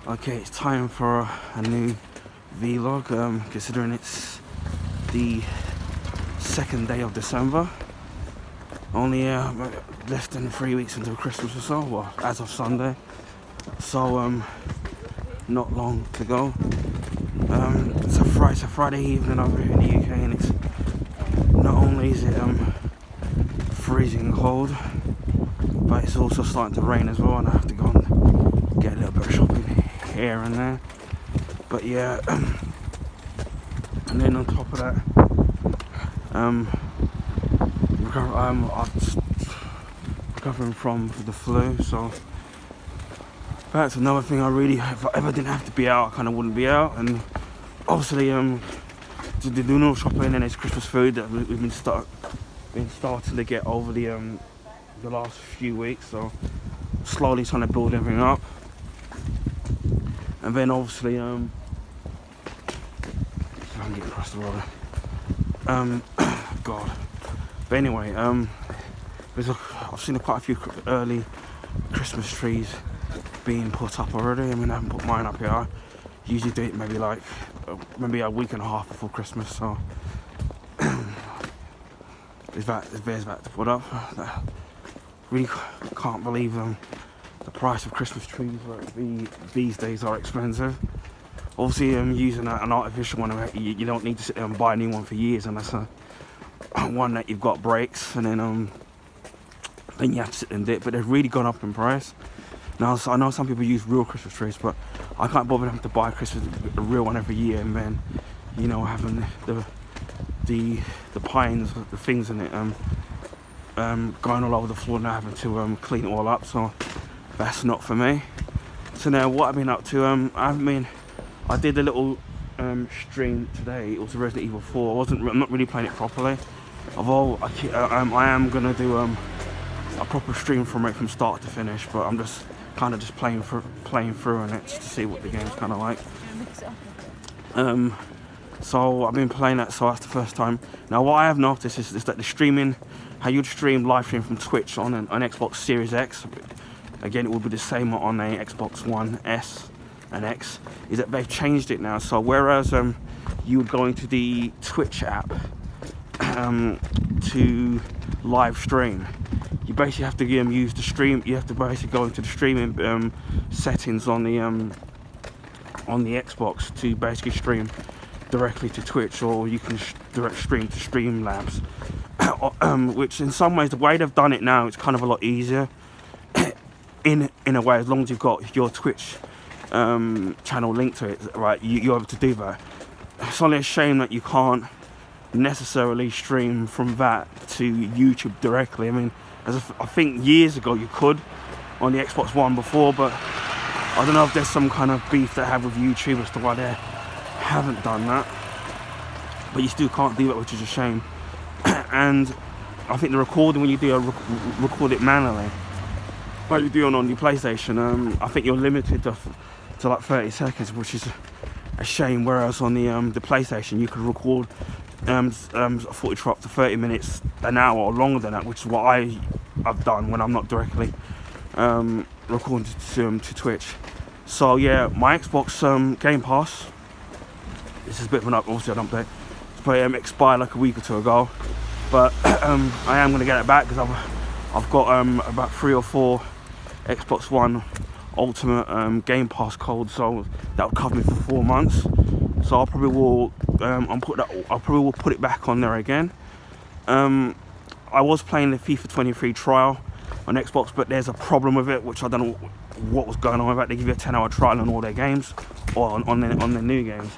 Okay, it's time for a new vlog, considering it's the 2nd day of December. Only less than 3 weeks until Christmas or so, well, as of Sunday. So, not long to go. It's a Friday evening over here in the UK, and it's not only is it freezing cold, but it's also starting to rain as well, and I have to go and get a little bit of shopping here and there. But yeah, and then on top of that, I'm recovering from the flu, so that's another thing. If I ever didn't have to be out, I kind of wouldn't be out. And obviously, to do no shopping, and it's Christmas food that we've been starting to get over the last few weeks. So slowly trying to build everything up, and then obviously, I'm getting across the road. God. But anyway, I've seen quite a few early Christmas trees being put up already. I mean, I haven't put mine up yet. I usually do it maybe a week and a half before Christmas. So there's that to put up. Really can't believe the price of Christmas trees these days are expensive. Obviously, using an artificial one, you don't need to sit there and buy a new one for years unless one that you've got breaks, and then you have to sit and do it. But they've really gone up in price. Now, so I know some people use real Christmas trees, but I can't bother them to buy a real one every year, and then, you know, having the pines, the things in it, going all over the floor, and having to clean it all up. So that's not for me. So now, what I've been up to, I did a little stream today. It was Resident Evil 4. I'm not really playing it properly. Although I am gonna do a proper stream from it from start to finish, but I'm just kind of just playing through in it just to see what the game's kind of like. So I've been playing that, so that's the first time. Now what I have noticed is that the streaming, how you'd live stream from Twitch on an Xbox Series X, again it will be the same on a Xbox One S and X, is that they've changed it now. So whereas you would go into the Twitch app to live stream, you basically have to use the stream. You have to basically go into the streaming settings on the Xbox to basically stream directly to Twitch, or you can direct stream to Streamlabs. Which in some ways, the way they've done it now, it's kind of a lot easier in a way, as long as you've got your Twitch channel linked to it, right? You're able to do that. It's only a shame that you can't necessarily stream from that to YouTube directly. I mean, I think years ago you could on the Xbox One before, but I don't know if there's some kind of beef they have with YouTube as to why they haven't done that. But you still can't do it, which is a shame. And I think the recording, when you do record it manually, like you do on your PlayStation, I think you're limited to like 30 seconds, which is a shame. Whereas on the PlayStation, you could record footage for up to 30 minutes, an hour, or longer than that, which is what I've done when I'm not directly recording to Twitch. So yeah, my Xbox Game Pass, this is a bit of obviously an update, but expired like a week or two ago, but I am going to get it back because I've got about 3 or 4 Xbox One Ultimate Game Pass codes, so that will cover me for 4 months. So I probably will put it back on there again. I was playing the FIFA 23 trial on Xbox, but there's a problem with it, which I don't know what was going on with it. They give you a 10-hour trial on all their games, or on their new games,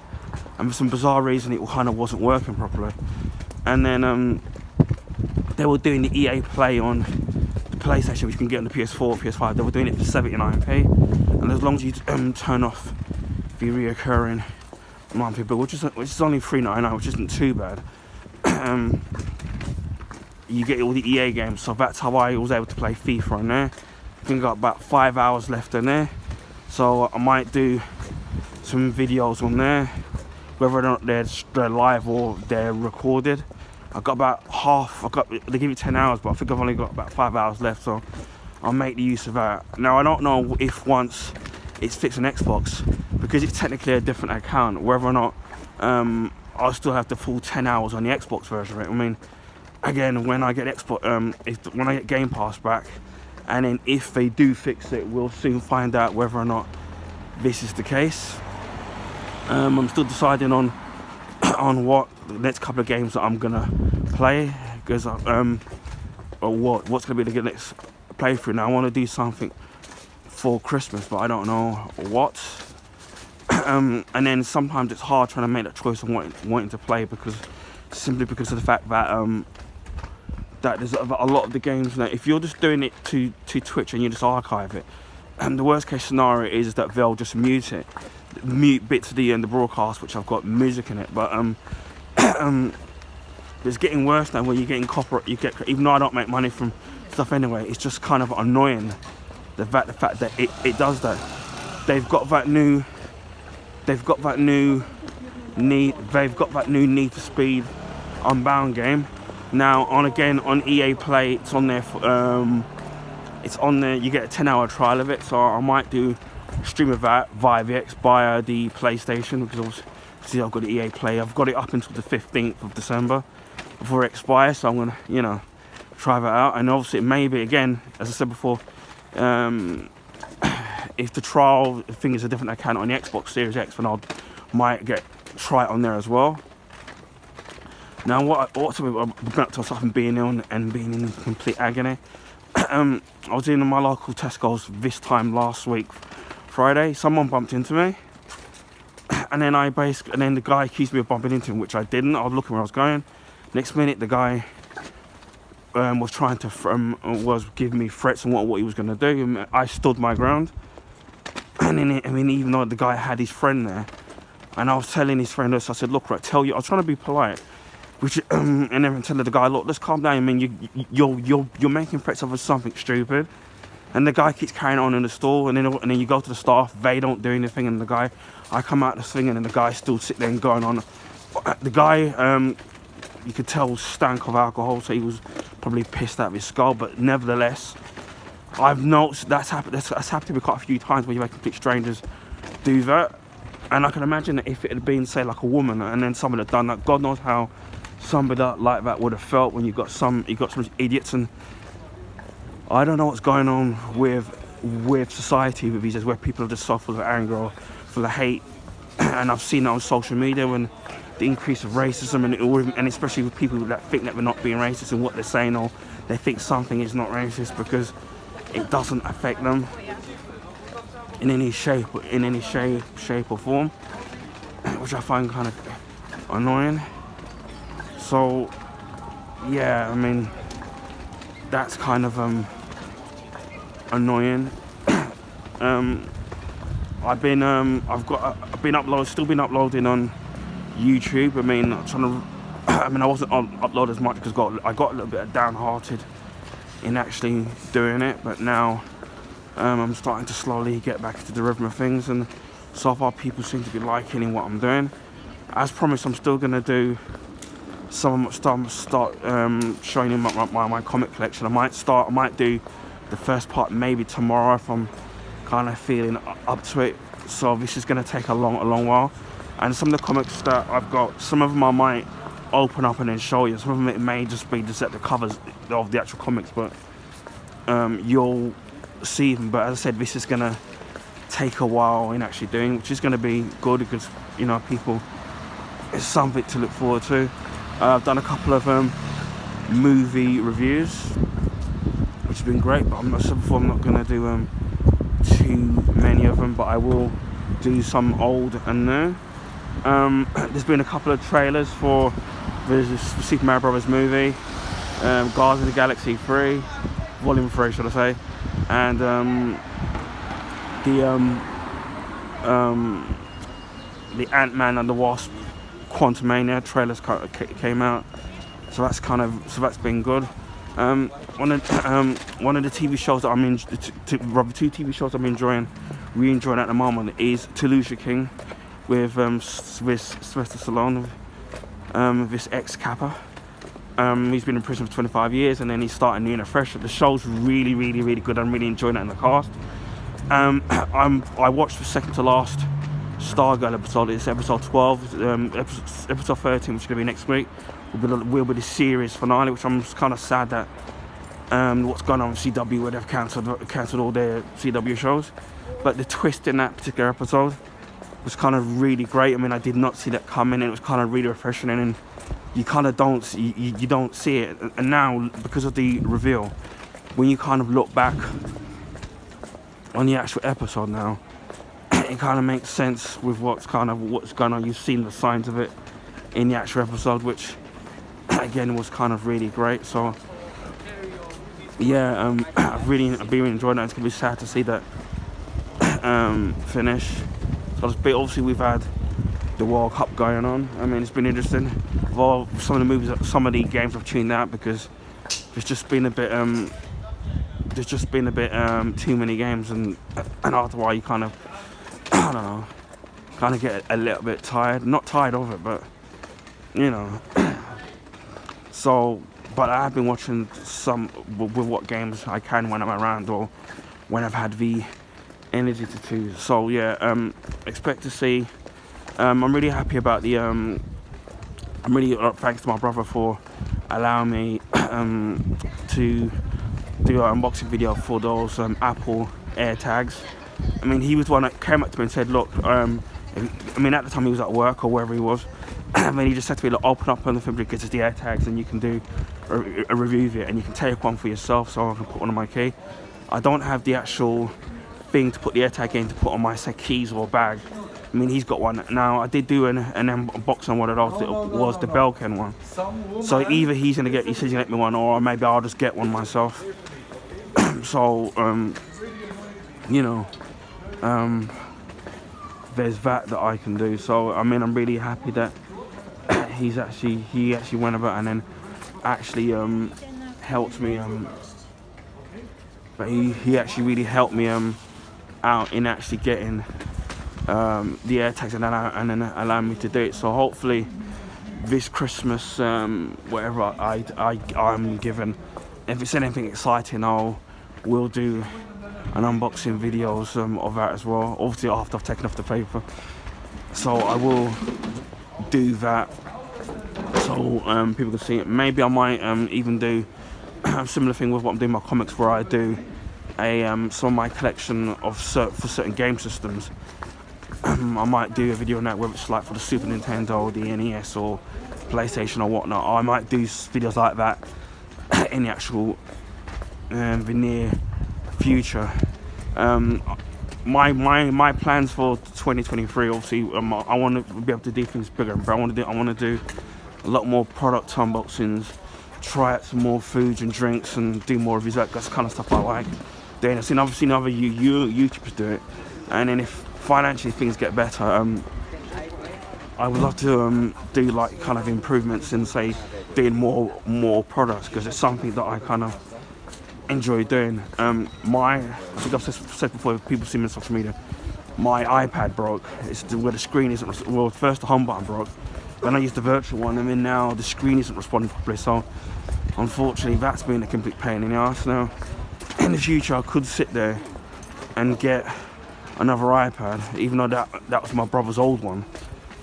and for some bizarre reason it kind of wasn't working properly. And then they were doing the EA Play on the PlayStation, which you can get on the PS4, PS5. They were doing it for 79p, and as long as you turn off the reoccurring monthly bill, which is only $3.99, which isn't too bad, you get all the EA games. So that's how I was able to play FIFA on there. I think I got about 5 hours left in there, so I might do some videos on there, whether or not they're live or they're recorded. I got about half. They give you 10 hours, but I think I've only got about 5 hours left, so I'll make the use of that. Now I don't know if once it's fixed on Xbox, because it's technically a different account, whether or not I'll still have the full 10 hours on the Xbox version of it. I mean, again, when I get when I get Game Pass back, and then if they do fix it, we'll soon find out whether or not this is the case. I'm still deciding on what the next couple of games that I'm gonna play, because or what's gonna be the next playthrough. Now I want to do something for Christmas, but I don't know what. And then sometimes it's hard trying to make that choice of wanting to play, simply because of the fact that that there's a lot of the games now. If you're just doing it to Twitch and you just archive it, the worst case scenario is that they'll just mute bits of the broadcast which I've got music in it. But it's getting worse now, where you're getting copyright. Even though I don't make money from stuff anyway, it's just kind of annoying the fact that it does that. They've got that new Need for Speed Unbound game now on EA Play. It's on there for, it's on there. You get a 10-hour trial of it, so I might do stream of that via the PlayStation, because obviously I've got the EA Play. I've got it up until the 15th of December before it expires, so I'm gonna try that out. And obviously it may be, again, as I said before, if the trial thing is a different account on the Xbox Series X, then I might try it on there as well. Now, what's about to myself and being ill and being in complete agony. I was in my local Tesco's this time last week, Friday. Someone bumped into me, and then the guy accused me of bumping into him, which I didn't. I was looking where I was going. Next minute, the guy was trying to was giving me threats on what he was going to do. I stood my ground, and then even though the guy had his friend there, and I was telling his friend this, I said, "Look, right, I was trying to be polite." And then telling the guy, "Look, let's calm down. I mean, you're making threats over something stupid." And the guy keeps carrying on in the store, and then you go to the staff, they don't do anything, and I come out the thing, and then the guy still sitting there and going on. The guy, you could tell, stank of alcohol, so he was probably pissed out of his skull. But nevertheless, I've noticed that's happened to me quite a few times, where you make complete strangers do that. And I can imagine that if it had been, say, like a woman, and then someone had done that, God knows how somebody like that would have felt, when you got some idiots. And I don't know what's going on with society with these days, where people are just so full of anger or full of hate. And I've seen it on social media, when the increase of racism, and especially with people that think that they're not being racist in what they're saying, or they think something is not racist because it doesn't affect them in any shape or form, which I find kind of annoying. So yeah, I mean, that's kind of annoying. I've been still been uploading on YouTube. I mean, I wasn't upload as much because I got a little bit downhearted in actually doing it, but now I'm starting to slowly get back into the rhythm of things, and so far people seem to be liking what I'm doing. As promised, I'm still gonna do start showing you my comic collection. I might do the first part maybe tomorrow if I'm kind of feeling up to it. So this is gonna take a long while. And some of the comics that I've got, some of them I might open up and then show you. Some of them it may just be just at the covers of the actual comics, but you'll see them. But as I said, this is gonna take a while in actually doing, which is gonna be good, because people, it's something to look forward to. I've done a couple of movie reviews, which has been great, but I'm not gonna do too many of them, but I will do some old and new. There's been a couple of trailers for the Super Mario Brothers movie, Guardians of the Galaxy 3, Volume 3 should I say, and the Ant-Man and the Wasp Quantumania trailers came out, so that's been good. One of the TV shows that I'm in, two TV shows I'm really enjoying at the moment is Toulouse King, with Sylvester Stallone, this ex-capper. He's been in prison for 25 years, and then he's starting new and fresh. The show's really good. I'm really enjoying it in the cast. I watched the second to last Stargirl episode. It's episode 12. Episode 13, which is going to be next week, will be the series finale, which I'm kind of sad that what's going on with CW, where they've cancelled all their CW shows. But the twist in that particular episode was kind of really great. I mean, I did not see that coming, and it was kind of really refreshing, and you kind of don't see it. And now, because of the reveal, when you kind of look back on the actual episode now, it kind of makes sense with what's going on. You've seen the signs of it in the actual episode, which again was kind of really great. So yeah, I've been really enjoying that. It's gonna be sad to see that finish. So obviously we've had the World Cup going on. I mean, it's been interesting. Well, some of the games I've tuned out because there's just been a bit too many games, and after a while you kind of I don't know, kind of get a little bit tired. Not tired of it, but you know. So, but I have been watching some with what games I can when I'm around or when I've had the energy to choose. So yeah, expect to see. I'm really happy about the. I'm really thanks to my brother for allowing me to do an unboxing video for those Apple AirTags. I mean, he was the one that came up to me and said, look, I mean, at the time he was at work or wherever he was, and then he just said to me, look, open up on the thing because it's the AirTags and you can do a review of it and you can take one for yourself, so I can put one on my key. I don't have the actual thing to put the AirTag in to put on my, say, keys or bag. I mean, he's got one. Now, I did do an unboxing on one of those. It was the Belkin one. So either he says he's going to get me one, or maybe I'll just get one myself. So, you know, there's that I can do. So, I mean, I'm really happy that he actually went about and then actually helped me. But he actually really helped me out in actually getting the AirTags and then allowing me to do it. So hopefully this Christmas, whatever I'm given, if it's anything exciting, we'll do an unboxing videos of that as well. Obviously after I've taken off the paper. So I will do that so people can see it. Maybe I might even do a similar thing with what I'm doing my comics, where I do some of my collection of for certain game systems. I might do a video on that, whether it's like for the Super Nintendo, the NES or PlayStation or whatnot. I might do videos like that in the actual the near future. My plans for 2023, obviously, I want to be able to do things bigger, but I want to do a lot more product unboxings, try out some more foods and drinks, and do more reviews. That's the kind of stuff I like doing. I've seen other YouTubers do it, and then if financially things get better, I would love to do like kind of improvements in, say, doing more products, because it's something that I kind of enjoy doing. I think I've said before, if people see me on social media, my iPad broke. It's where the screen isn't. Well, first the home button broke, then I used the virtual one, and then now the screen isn't responding properly. So unfortunately, that's been a complete pain in the arse. Now, in the future, I could sit there and get another iPad, even though that was my brother's old one.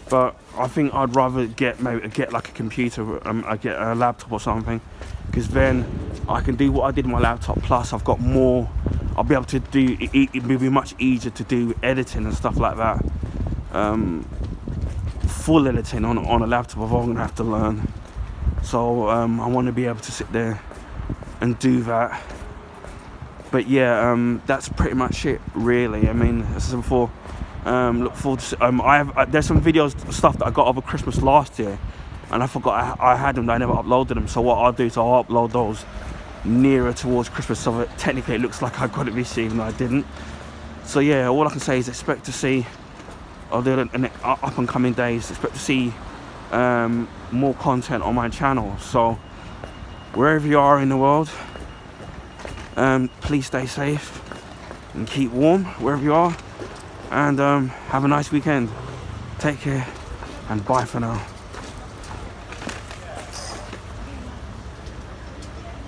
But I think I'd rather get like a computer, I get a laptop or something, because then I can do what I did on my laptop. Plus, I've got more. I'll be able to do. It will be much easier to do editing and stuff like that. Full editing on a laptop, I'm going to have to learn. So I want to be able to sit there and do that. But yeah, that's pretty much it, really. I mean, as I said before, look forward to. There's some videos, stuff that I got over Christmas last year, and I forgot I had them. I never uploaded them. So what I'll do is I'll upload those nearer towards Christmas, so that technically it looks like I got it this year, even though I didn't. So yeah, all I can say is expect to see, I'll do it in up and coming days. Expect to see more content on my channel. So wherever you are in the world, please stay safe and keep warm wherever you are, and have a nice weekend. Take care and bye for now.